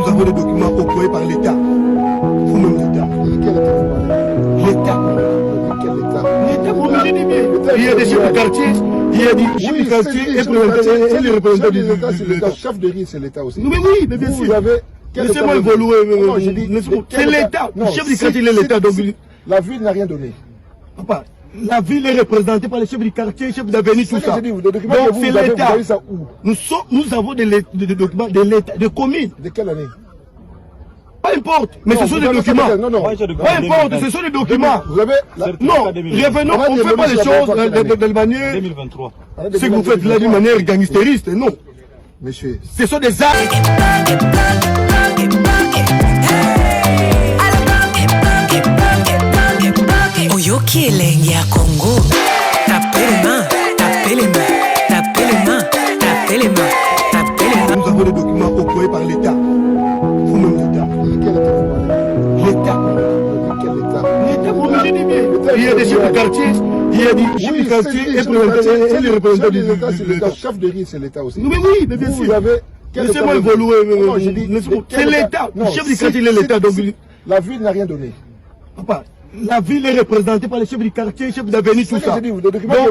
Nous avons des documents octroyés par l'État. Vous-même l'État. L'État. Quel État? L'État, vous me dites bien. Il y a des chefs de quartier, il y a des chefs de quartier et les représentants de l'État. Le chef de riz, c'est l'État aussi. Mais oui, mais bien sûr. Laissez-moi évoluer. C'est l'État. Le chef de quartier, il est l'État. La ville n'a rien donné. Papa, la ville est représentée par les chefs du quartier, les chefs d'avenue, tout ça. Donc c'est l'État. Nous avons des documents de l'État, de communes. De quelle année? Pas importe, mais ce sont des documents. Non. Pas importe, ce sont des documents. Vous avez Non, revenons, on ne fait pas les choses de manière. 2023. Ce que vous faites là d'une manière gangstériste, non. Monsieur. Ce sont des actes. Oyoki elenge ya Congo. Tapez les mains, tapez les mains, tapez les mains, tapez les mains, tapez les mains. Nous avons des documents octroyés par l'État. Vous-même l'État. L'État. Quel État? L'État, vous me dites bien. Il y a des chefs de quartier, il y a des chefs de quartier et les représentants de l'État. Le chef de riz, c'est l'État aussi. Mais oui, mais bien sûr. Laissez-moi évoluer. C'est l'État. Le chef du quartier, il est l'État. La ville n'a rien donné. Papa, la ville est représentée par les chefs du quartier, les chefs d'avenue, tout ça. Donc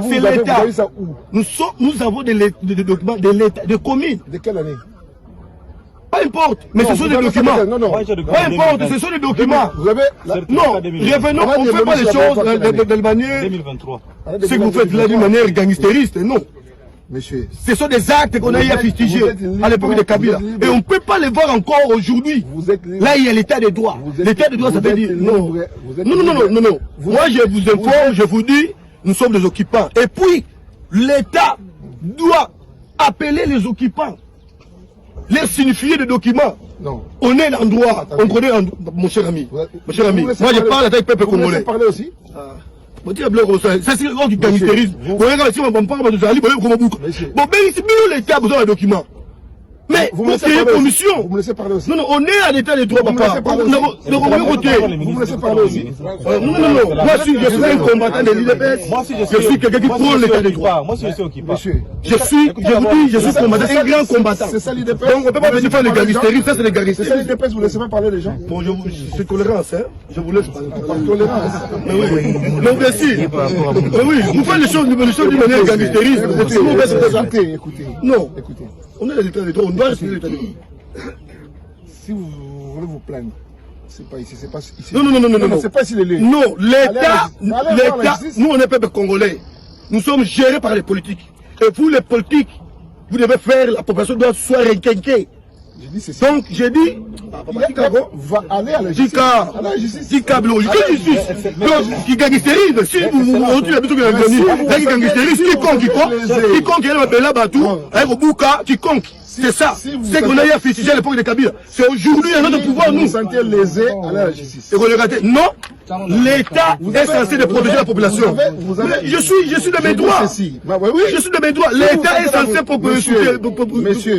c'est l'État. Nous avons des documents de l'État, de communes. De quelle année? Pas importe, mais ce sont des documents. Non. Pas importe, ce sont des documents. Vous avez Non, revenons, on ne fait pas les choses de manière. 2023. Ce que vous faites là d'une manière gangstériste, non. Monsieur. Ce sont des actes qu'on a eu à fustiger à l'époque de Kabila. Et on ne peut pas les voir encore aujourd'hui. Là, il y a l'état de droit. L'état de droit, ça veut dire non. Non. Moi, je vous informe, je vous dis, nous sommes des occupants. Et puis, l'État doit appeler les occupants, leur signifier des documents. Non. On est en droit. On connaît, mon cher ami. Moi, je parle avec le peuple congolais. Vous me laissez parler aussi? Ça c'est le du gangsterisme. Vous regardez si on ne parle pas de ça, bon, mais ici, l'État a besoin d'un document. Mais vous pour créer une commission. Vous me laissez parler aussi. Non, on est à l'état de droit, papa. Vous me laissez parler aussi. Non. Moi, si je suis un combattant de l'IDPS, je suis quelqu'un qui prend l'état de droit. Moi, si je suis occupé. Je suis combattant, un grand combattant. C'est ça l'IDPS. Donc, on ne peut pas venir faire le gangsterisme, ça c'est le C'est ça gangsterisme. l'IDPS, vous ne laissez pas parler les gens. Bon, c'est tolérance, hein. Je vous laisse parler. Par tolérance. Mais oui, non, merci. Mais oui, vous faites les choses d'une manière gangstériste. Écoutez. Non. Écoutez. On est à l'état de droit, on doit respecter l'état de droit. Si vous voulez vous plaindre, c'est pas ici, c'est pas ici. Non. C'est pas ici les lieux. Non, l'État, Allez, nous on est peuple congolais. Nous sommes gérés par les politiques. Et vous les politiques, vous devez faire, la population doit soit requinquée. J'ai dit ceci. Donc j'ai dit, va aller à la justice. Tika, quelle justice? Qui gangsterise, si vous retenez la personne qui gangsterise, quiconque est là batou, avec au bouka, quiconque. C'est ça. C'est qu'on a eu à fustiger à l'époque de Kabila. C'est aujourd'hui à notre pouvoir, nous. Vous sentez lésé, allez à la justice. Et regardez, non, l'État est censé de protéger la population. Je suis de mes droits. Je suis de mes droits. L'État est censé protéger la population.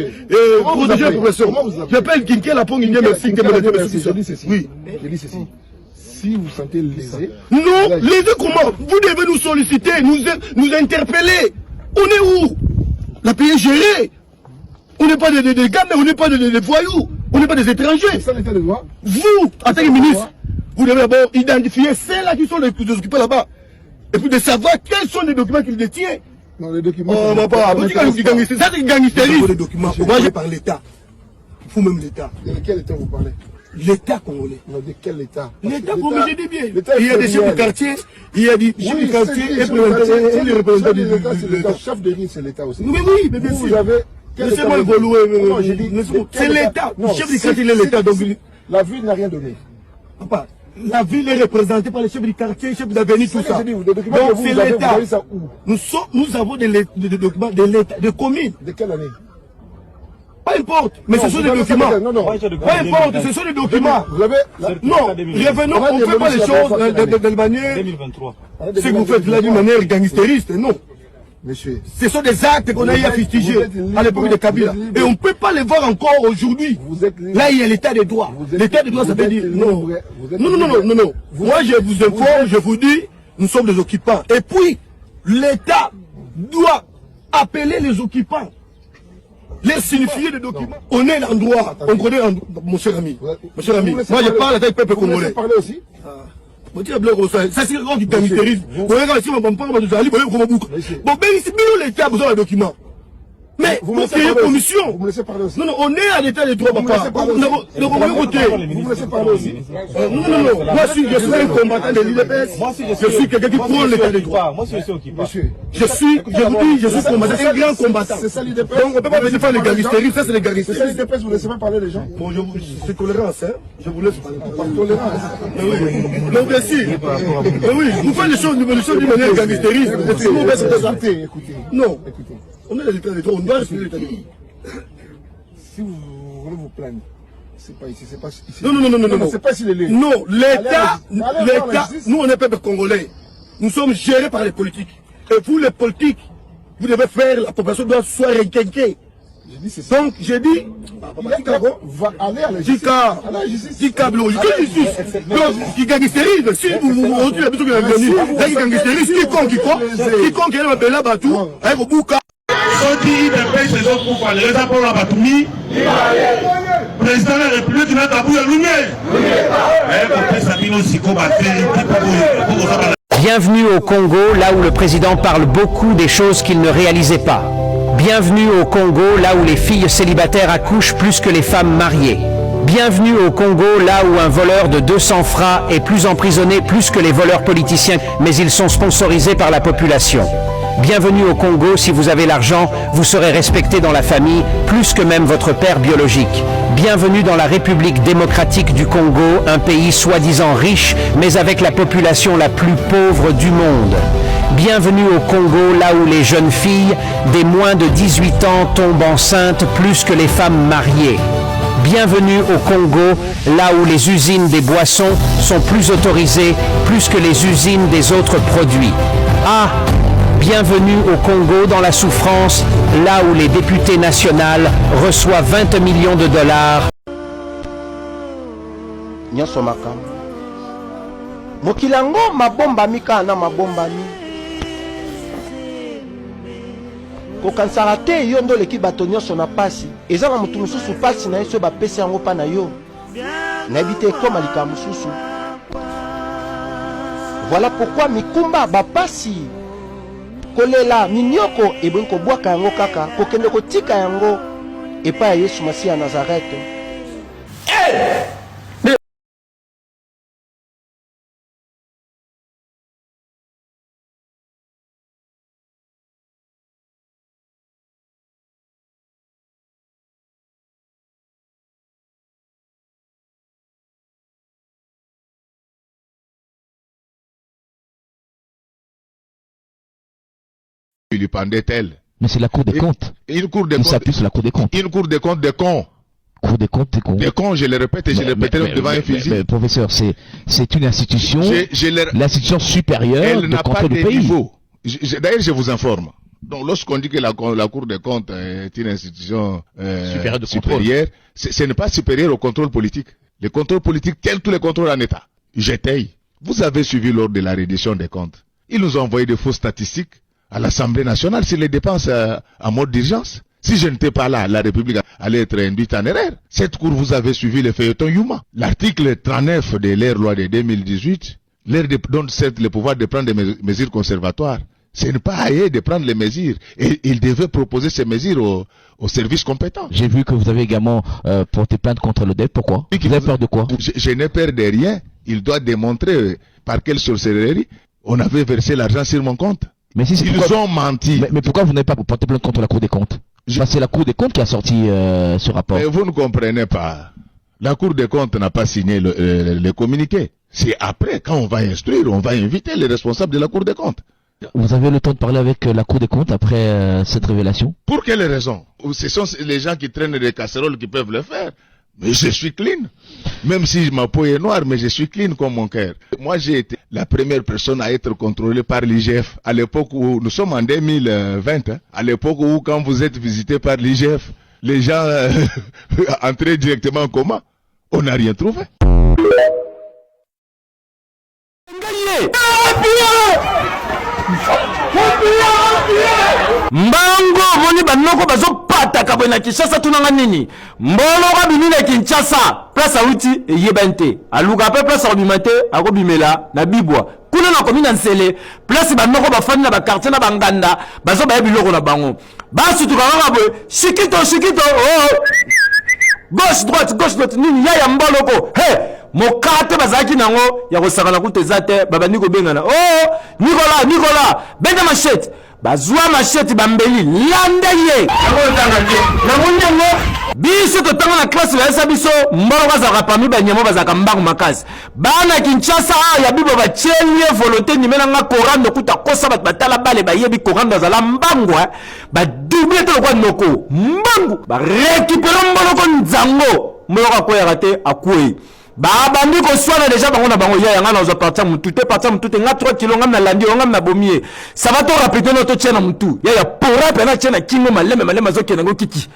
J'appelle Kinké la Pongue, merci. Je dis ceci. Oui. Je dis ceci. Si vous sentez lésé. Non, lésé comment? Vous devez nous solliciter, nous interpeller. On est où? La pays est gérée. On n'est pas des gamins, on n'est pas des voyous, on n'est pas des étrangers. C'est ça l'état de droit. Vous, en tant que ministre, vous devez d'abord identifier ceux-là qui sont les occupés là-bas. Et puis de savoir quels sont les documents qu'ils détiennent. Non, les documents. Oh, ma part, ça c'est gangsterisme. Les documents octroyés par l'État. Vous-même l'État. De quel État vous parlez? L'État congolais. Non, de quel État? L'État, vous me dites bien. Il y a des chefs de quartier, il y a des chefs de quartier et les représentants de l'État. Le chef de riz, c'est l'État aussi. Mais oui, mais bien sûr. Laissez-moi évoluer. C'est l'État. Le chef du quartier, il est l'État. La ville n'a rien donné. Papa, la ville est représentée par les chefs du quartier, les chefs d'avenue, tout ça. Donc c'est l'État. Nous avons des documents de l'État, de communes. De quelle année? Pas importe, mais ce sont des documents. Pas importe, ce sont des documents. Non, revenons, on ne fait pas les choses de manière. 2023. Ce que vous faites là d'une manière gangstériste, non. Monsieur. Ce sont des actes qu'on a eu à fustiger à l'époque de Kabila. Et on ne peut pas les voir encore aujourd'hui. Là, il y a l'état de droit. L'état de droit, ça veut dire non. Non. Moi, je vous informe, je vous dis, nous sommes des occupants. Et puis, l'État doit appeler les occupants, les signifier des documents. On est l'endroit, on connaît l'endroit, mon cher ami. Mon cher ami, moi je parle avec le peuple congolais. Vous parler aussi? Ça c'est le du gangsterisme. Vous regardez si on va pas vous allez vous allez beaucoup. Bon ben ici l'État a besoin de documents. Mais vous me créez une commission. Vous me laissez parler aussi. Non, non, on est à l'état des droits, papa. Vous me laissez parler aussi. Non. Moi, je suis un combattant de l'IDPS. Je suis quelqu'un qui prend l'état des droits. Moi, c'est celui qui parle. Je suis combattant, un grand combattant. C'est ça l'IDPS. Donc, on ne peut pas laisser faire les garistéries. Ça, c'est les C'est ça garistéries. l'IDPS, vous ne laissez pas parler les gens. Bon, c'est tolérance, hein. Je vous laisse parler. Par tolérance. Donc, merci. Mais oui, vous faites les choses d'une manière garistérie. Écoutez. Non. On est à l'état des droits, on doit respecter l'état des droits. Si vous voulez vous plaindre, c'est pas ici, c'est pas ici. Non. C'est pas ici les lieux. Non, l'État, Allez voir la justice. nous on est peuple congolais. Nous sommes gérés par les politiques. Et vous les politiques, vous devez faire, la population doit soit requinquée. J'ai dit c'est ça. Donc j'ai dit, Va aller à la justice. Jika, Jika, qui gangstérise, si vous retenez la personne qui est venue, là qui gangstérise, quiconque est là, là, Batou, avec au bouca. Sorti de pays, c'est autres pour les rapports à Batoumi. Président de la République, il a tabou à Lumé. Bienvenue au Congo, là où le président parle beaucoup des choses qu'il ne réalisait pas. Bienvenue au Congo, là où les filles célibataires accouchent plus que les femmes mariées. Bienvenue au Congo, là où un voleur de 200 francs est plus emprisonné plus que les voleurs politiciens, mais ils sont sponsorisés par la population. Bienvenue au Congo, si vous avez l'argent, vous serez respecté dans la famille, plus que même votre père biologique. Bienvenue dans la République démocratique du Congo, un pays soi-disant riche, mais avec la population la plus pauvre du monde. Bienvenue au Congo, là où les jeunes filles des moins de 18 ans tombent enceintes plus que les femmes mariées. Bienvenue au Congo, là où les usines des boissons sont plus autorisées plus que les usines des autres produits. Ah! Bienvenue au Congo dans la souffrance, là où les députés nationaux reçoivent 20 millions de dollars. Nyoso makam. Mokilango mabomba mika na mabomba mi. Kokansara te yo ndo leki bato nyonso na pasi. Eza na mutu mususu pasi na yeso ba pesi yango pa na yo. Na ebite koma lika mususu. Voilà pourquoi mikumba ba pasi. Kolela minyoko ebonko bwaka yango kaka kokende kotika yango epa ya Yesu Masiya ya Nazareth. Lui pendait-elle. Mais c'est la Cour des comptes. Une Cour des Il comptes. s'appuie sur la Cour des comptes. Une Cour des comptes des cons. Cour des comptes, des cons. Des cons, je le répète et je le répéterai devant un fusil. Mais, professeur, c'est une institution, l'institution supérieure elle de n'a pas contrôle de du pays. niveau. D'ailleurs, je vous informe. Donc, lorsqu'on dit que la Cour des comptes est une institution supérieure de contrôle, ce n'est pas supérieur au contrôle politique. Le contrôle politique, tel tous les contrôles en État. J'étais. Vous avez suivi lors de la reddition des comptes. Ils nous ont envoyé de fausses statistiques à l'Assemblée nationale sur les dépenses en mode d'urgence. Si je n'étais pas là, la République allait être induite en erreur. Cette cour, vous avez suivi le feuilleton Yuma. L'article 39 de leur loi de 2018 leur donne certes le pouvoir de prendre des mesures conservatoires. Ce n'est pas à eux de prendre les mesures. Et ils devaient proposer ces mesures aux services compétents. J'ai vu que vous avez également porté plainte contre le DEP. Pourquoi? Vous avez peur de quoi? Je n'ai peur de rien. Il doit démontrer par quelle sorcellerie on avait versé l'argent sur mon compte. Mais si ils ont menti. Mais pourquoi vous n'avez pas porté plainte contre la Cour des comptes? C'est la Cour des comptes qui a sorti ce rapport. Mais vous ne comprenez pas. La Cour des comptes n'a pas signé le communiqué. C'est après, quand on va instruire, on va inviter les responsables de la Cour des comptes. Vous avez le temps de parler avec la Cour des comptes après cette révélation? Pour quelle raison? Ce sont les gens qui traînent des casseroles qui peuvent le faire. Mais je suis clean. Même si ma peau est noire, mais je suis clean comme mon cœur. Moi, j'ai été la première personne à être contrôlée par l'IGF. À l'époque où, nous sommes en 2020, hein, à l'époque où quand vous êtes visité par l'IGF, les gens entraient directement en coma. On n'a rien trouvé. Mbango tomoni banoko bazopataka boye na Kinshasa tunanga nini mboloka bimi na Kinshasa place auti eyebante aluka pe place obimate akobimela na bibwa kuna na komina nsele place banoko bafani na bakartier na banganda bazo bayebi loko na bango basutuka kaka boye shikito oh gauche droite nini ya mboloko he mokate bazaki nango ya kosakana kuteza te babandi kobengana oh Nicolas benda machete bazwa machete bambeli landa ye nango nyango biso totanga na classe ya biso mbolo bazaka parmi banyamo bazaka mbangu makasi bana Kinshasa ya bibo bachenye volonté nimena nga korando kuta kosa batala bale bayebi korando azala mbangu ba double to kwa noko mbangu ba récupérer mbolo ko nzango mbolo ko ya raté akui babandi ko swana déjà bango na bango ya ngana ozo partir mutu te nga 3 kilo ngam na landi ngam na bomie ça va to répéter notre tchena mutu ya pora pena tchena kingo malema zoke nango kiki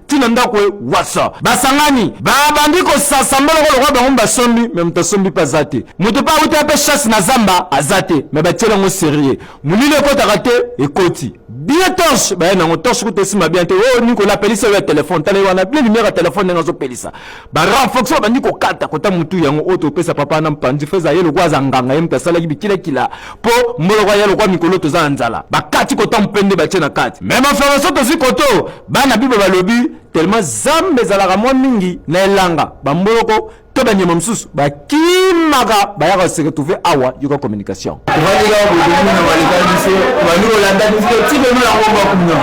tina ndako wasa basangani babandi ko sasambala ko lokwa bango basombi même to sombi pazate mutu pa uta pe chasse na zamba azate mais ba tchela ngo sérieux mulile ko takate ekoti bien torche ba na ngo torche ko tesima bien te oh Nicolas pelisa le téléphone tale wana bien numéro téléphone nga zo pelisa ba renforcer bandi ko kata kota mutu yango oto pesa papa na mpandi feza yelo kwa zanganga yemta sala kibikile kila po mbolo kwa yelo kwa mikolo to za nzala bakati kota mpende bache na kati même information to zikoto bana bibo balobi tellement zambe zala ka mingi na elanga bamboloko to banyema msusu bakimaka bayaka se retrouver awa yuko communication waliga bodoni na waliga biso bani olanda biso tibe no la ngomba kumna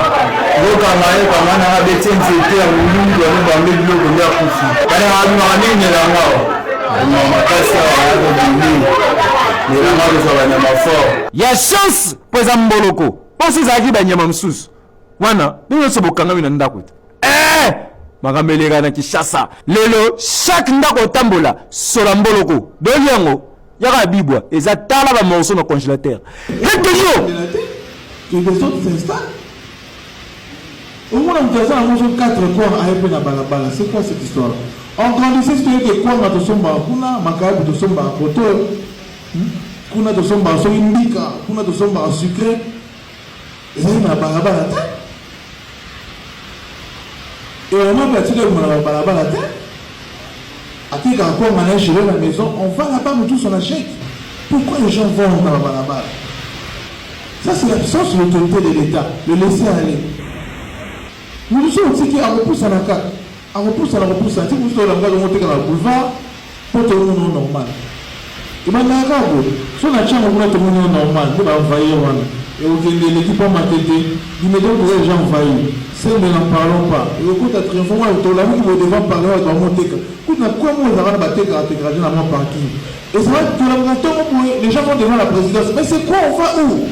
yoka ngaye kama na betenze te ya mulungu ya bambe biloko ya kufi kana habi manene la ngao makasa ya bodoni ni la ngao za banyama fort ya chance poza mboloko posi zaki banyama msusu wana ninyo sobokanga mina ndako magameleka na Kinshasa lelo chaque ndako tambola sola mboloko doliango yaka bibwa eza tala ba morceau na congélateur et toujours et les autres s'installent au moins on faisait un morceau 4 corps à épée na balabala c'est quoi cette histoire on grandissait sur que quoi na tosomba kuna makabu tosomba poto kuna tosomba so imbika kuna tosomba sucré et na balabala et on a bâti le balabala à qui quand on a géré la maison on va là-bas mais tous on achète pourquoi les gens vont dans la balabala ça c'est l'absence de l'autorité de l'État de laisser aller nous sommes aussi qui a repoussé à la carte à repousse si vous êtes là monter dans le boulevard pour tout le monde normal et maintenant si on a changé tout le monde normal vous va envahir et vous avez l'équipement matériel immédiatement vous les gens envahir c'est nous n'en parlons pas et au coup de triomphant autour là vous devez parler dans mon téka coup de quoi moi ça va battre intégration dans mon parking et ça va que les gens vont devant la présidence mais c'est quoi on va où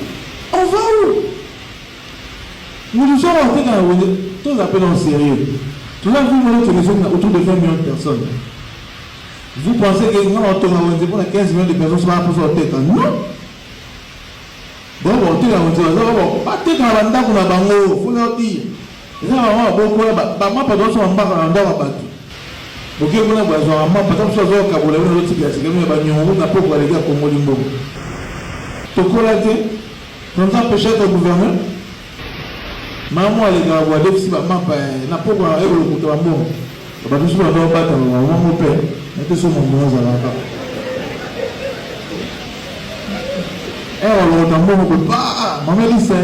nous nous sommes rentrés dans la tous appels en sérieux tout là vous voyez que nous sommes autour de 20 millions de personnes vous pensez que nous on a 15 millions de personnes sur la tête non bon on tire on pas tête dans la ndako na bango faut leur dire eza mama boko bamapa nyonso bambaka na ndako bato boke kuna bazwa mapa ta mosusu azokabola bino otikila sikami ya banyongo na poko aleki akongoli mbongo tokola te comme ça peut être gouverneur mamo alekaka bwa defisi bamapa na poko ekolokuta bambongo bato mosusu bazobata mamo mpe nate so mombongo ozalaka olokota mbongo kopa mama elisa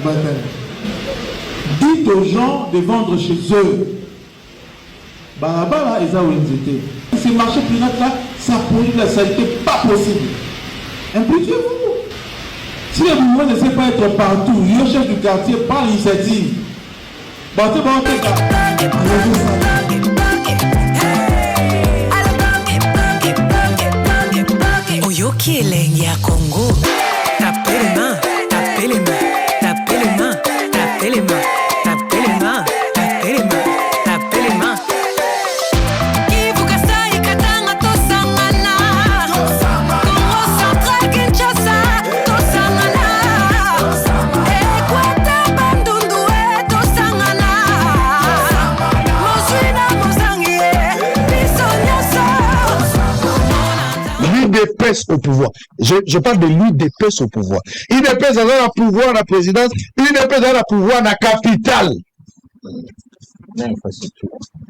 batani. Dites aux gens de vendre chez eux. Barabara, ils ont une. Ces marchés pirates là, ça pourrit la saleté, pas possible. Impliquez-vous. Si le mouvement ne sait pas être partout, le chef du quartier prend l'initiative. Bon, c'est bon, c'est ça. Oyoki elengi ya Congo. Tapez les mains, tapez les mains, tapez les mains, tapez les mains. UDPS au pouvoir. Je parle de l'UDPS au pouvoir. UDPS a le pouvoir à la présidence, UDPS a le pouvoir à la capitale.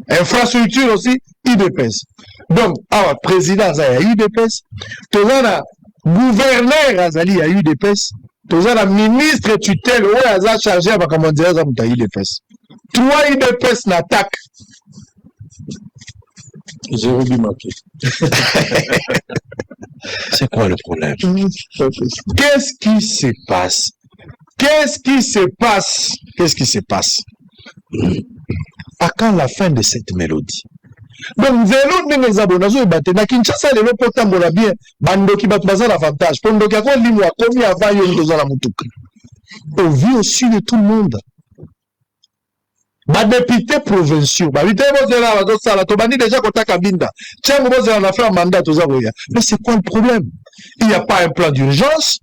Infrastructure aussi, UDPS. Donc, alors, président a UDPS, tout ça, gouverneur azali a UDPS, tout ça, ministre tutelle, ouais, a chargé à comment dire ça, UDPS. Trois UDPS n'attaque. J'ai oublié marqué. C'est quoi le problème? Qu'est-ce qui se passe? Qu'est-ce qui se passe? Qu'est-ce qui se passe? À quand la fin de cette mélodie? Donc, zéro de mes abonnés, et batté, na Kinshasa, les locaux tambola bien, bando qui bat bazar l'avantage. Pendant qu'il y a limo, combien avant yon dans la moutouk. Au vu aussi de tout le monde. Ba député provinciaux, ba vite bozela ba sala to bandi déjà kota kabinda. Tiens bozela na faire mandat to zaboya. Mais c'est quoi le problème? Il n'y a pas un plan d'urgence.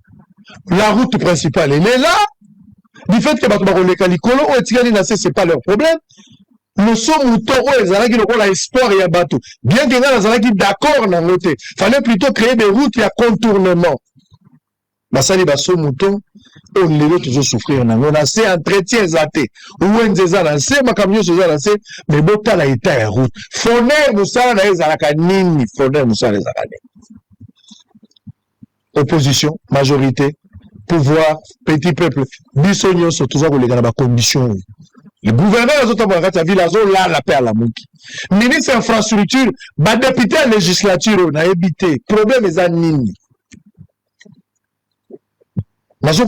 La route principale elle est là. Du fait que ba to ba kalikolo o etikali na c'est pas leur problème. Nous sommes autour ezalaki lokola espoir ya bato. Bien que nga ezalaki d'accord na ngote. Fallait plutôt créer des routes ya contournement. Basali baso mouton on les toujours souffrir on a ces entretiens zaté ou nzeza na se makamyo soza na se mais bota la état ya route foner musala na ezalaka nini foner musala ezalaka opposition majorité pouvoir petit peuple bisogno surtout ça les gars ba condition le gouverneur azota ba kati ville azo la paix à la muki ministre infrastructure ba député à législature na éviter problème eza nini. Est-ce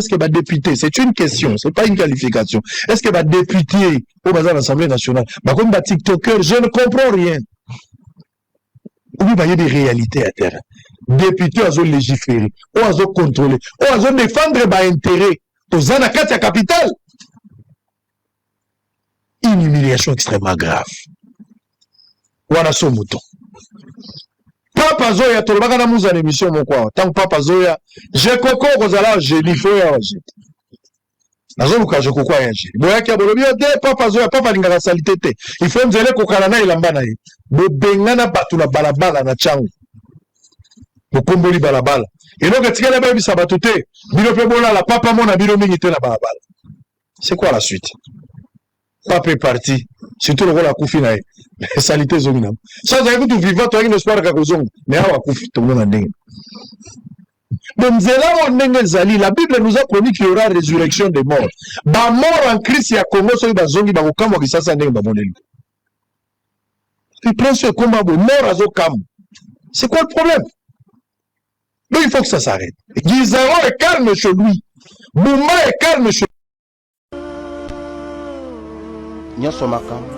que va député, c'est une question, c'est pas une qualification. Est-ce que va député au bazar de l'Assemblée nationale, comme va TikToker, je ne comprends rien. Oui, il y a des réalités à terre. Député à légiférer, ou à contrôler, ou à défendre les intérêts aux anakats à capitale. Une humiliation extrêmement grave. Ou à son mouton. Papa Zoya, tu vas dans une émission, mon quoi. Tant que Papa Zoya, j'ai coco, Rosala, j'ai l'ifo, Nazo je coco, j'ai. Boya qui a bolobio, Papa Zoya, Papa Lingara salité. Il faut me dire que Kalana et Lambana. Bengana batula balabala na changu. Mokomboli balabala. Et donc, tu as la baby sabatute. Bilopebola, la papa mon a bilomingité la balabala. C'est quoi la suite? Papa est parti. Surtout le rôle à Koufinaï. Salité Zomina. Ça, vous avez tout vivant, tu as une espoir à Kozong. Mais à Koufi, tout le monde a dit. Donc, la Bible nous a promis qu'il y aura résurrection des morts. Ba mort en Christ, il y a Congo, il y a Zongi, il y a Okamo, qui s'est dit, il prend ce combat, mort à Zokam. C'est quoi le problème? Donc, il faut que ça s'arrête. Gizaro est calme chez lui. Bouma est calme chez lui. Nyonso makambo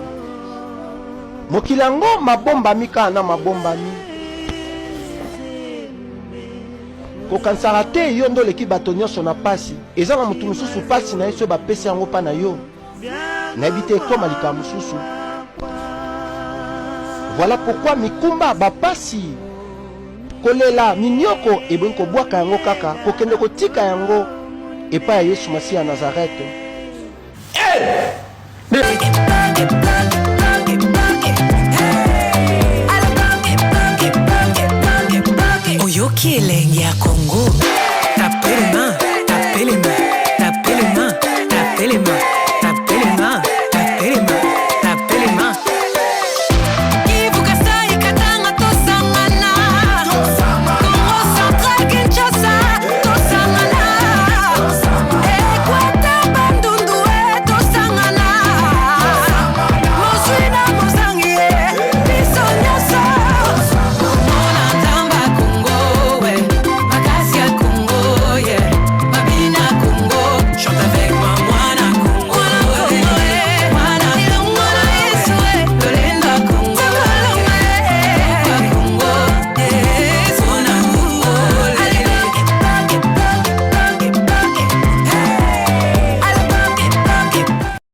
mokilango mabomba mika na mabomba mi kokansaka te yo ndo leki bato nyonso na pasi eza na motu mosusu pasi na ye so bapesi yango mpa na yo nayebi te ekoma likambo mosusu. Voilà pourquoi mikumba bapasi kolela minyoko ebongi kobwaka yango kaka kokende kotika yango epai ya Yesu Masihi ya Nazareth. Oyoki elengi ya Congo.